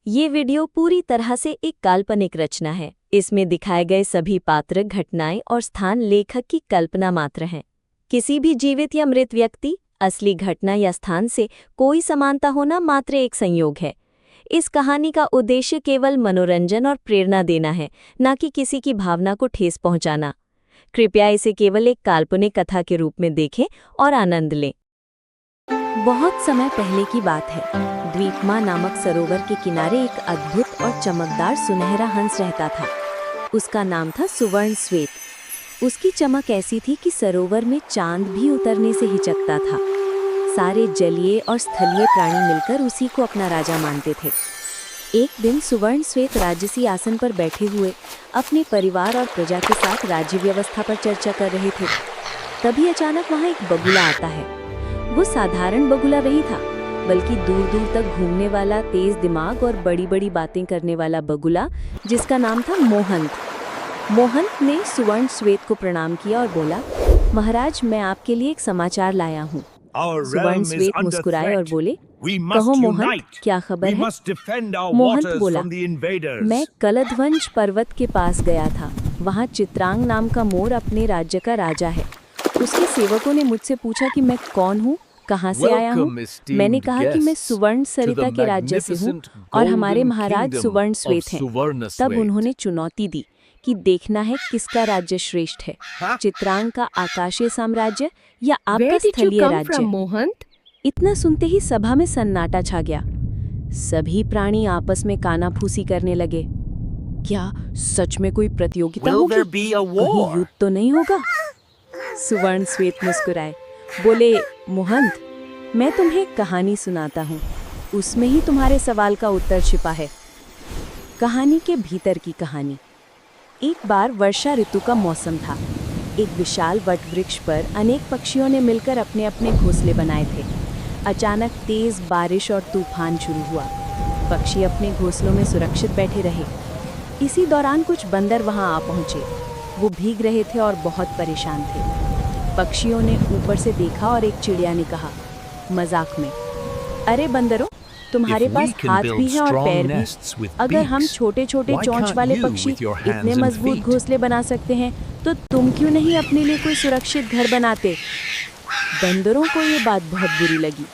ये वीडियो पूरी तरह से एक काल्पनिक रचना है। इसमें दिखाए गए सभी पात्र, घटनाएं और स्थान लेखक की कल्पना मात्र हैं। किसी भी जीवित या मृत व्यक्ति, असली घटना या स्थान से कोई समानता होना मात्र एक संयोग है। इस कहानी का उद्देश्य केवल मनोरंजन और प्रेरणा देना है, न कि किसी की भावना को ठेस पहुंचाना। कृपया इसे केवल एक काल्पनिक कथा के रूप में देखें और आनंद लें। बहुत समय पहले की बात है। द्वीपमा नामक सरोवर के किनारे एक अद्भुत और चमकदार सुनहरा हंस रहता था। उसका नाम था सुवर्ण श्वेत। उसकी चमक ऐसी थी कि सरोवर में चांद भी उतरने से हिचकता था। सारे जलीय और स्थलीय प्राणी मिलकर उसी को अपना राजा मानते थे। एक दिन सुवर्ण श्वेत राजसी आसन पर बैठे हुए अपने परिवार और प्रजा के साथ राज्य व्यवस्था पर चर्चा कर रहे थे। तभी अचानक वहाँ एक बगुला आता है। वो साधारण बगुला नहीं था, बल्कि दूर दूर तक घूमने वाला, तेज दिमाग और बड़ी बड़ी बातें करने वाला बगुला, जिसका नाम था मोहंत। मोहंत ने सुवर्ण श्वेत को प्रणाम किया और बोला, महाराज, मैं आपके लिए एक समाचार लाया हूँ। सुवर्ण श्वेत मुस्कुराए और बोले, कहो मोहंत, क्या खबर है? मोहंत बोला, मैं कलध्वंज पर्वत के पास गया था। वहाँ चित्रांग नाम का मोर अपने राज्य का राजा है। उसके सेवकों ने मुझसे पूछा कि मैं कौन हूँ, कहाँ से आया हूँ। मैंने कहा कि मैं सुवर्ण सरिता के राज्य से हूँ और हमारे महाराज सुवर्ण श्वेत हैं। तब उन्होंने चुनौती दी कि देखना है किसका राज्य श्रेष्ठ है, चित्रांग का आकाशीय साम्राज्य या आपका स्थलीय राज्य। मोहंत, इतना सुनते ही सभा में सन्नाटा छा गया। सभी प्राणी आपस में कानाफूसी करने लगे। क्या सच में कोई प्रतियोगिता होगी? कहीं युद्ध तो नहीं होगा? सुवर्ण श्वेत मुस्कुराए, बोले, मोहंत, मैं तुम्हें एक कहानी सुनाता हूँ। उसमें ही तुम्हारे सवाल का उत्तर छिपा है। कहानी के भीतर की कहानी। एक बार वर्षा ऋतु का मौसम था। एक विशाल वटवृक्ष पर अनेक पक्षियों ने मिलकर अपने अपने घोंसले बनाए थे। अचानक तेज बारिश और तूफान शुरू हुआ। पक्षी अपने घोंसलों में सुरक्षित बैठे रहे। इसी दौरान कुछ बंदर वहां आ पहुंचे। वो भीग रहे थे और बहुत परेशान थे। पक्षियों ने ऊपर से देखा और एक चिड़िया ने कहा मजाक में, अरे बंदरों, तुम्हारे पास हाथ भी है और पैर भी। अगर हम छोटे छोटे चोंच वाले पक्षी इतने मजबूत घोंसले बना सकते हैं, तो तुम क्यों नहीं अपने लिए कोई सुरक्षित घर बनाते? बंदरों को ये बात बहुत बुरी लगी।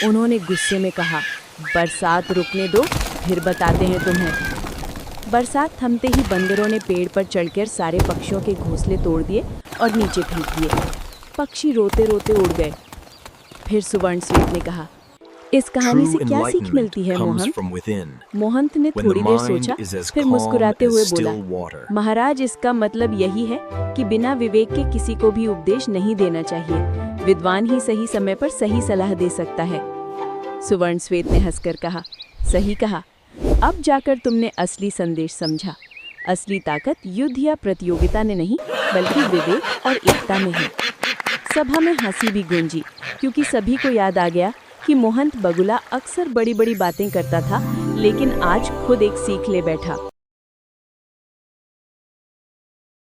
उन्होंने गुस्से में कहा, बरसात रुकने दो, फिर बताते हैं तुम्हें। बरसात थमते ही बंदरों ने पेड़ पर चढ़कर सारे पक्षियों के घोंसले तोड़ दिए और नीचे फेंक दिए। पक्षी रोते रोते उड़ गए। फिर सुवर्ण श्वेत ने कहा, इस कहानी से क्या सीख मिलती है मोहंत? मोहंत ने थोड़ी देर सोचा, फिर मुस्कुराते हुए बोला, महाराज, इसका मतलब यही है कि बिना विवेक के किसी को भी उपदेश नहीं देना चाहिए। विद्वान ही सही समय पर सही सलाह दे सकता है। सुवर्ण श्वेत ने हंसकर कहा, सही कहा। अब जाकर तुमने असली संदेश समझा। असली ताकत युद्ध या प्रतियोगिता में नहीं, बल्कि विवेक और एकता में है। सभा में हंसी भी गूंजी, क्योंकि सभी को याद आ गया कि मोहंत बगुला अक्सर बड़ी बड़ी बातें करता था, लेकिन आज खुद एक सीख ले बैठा।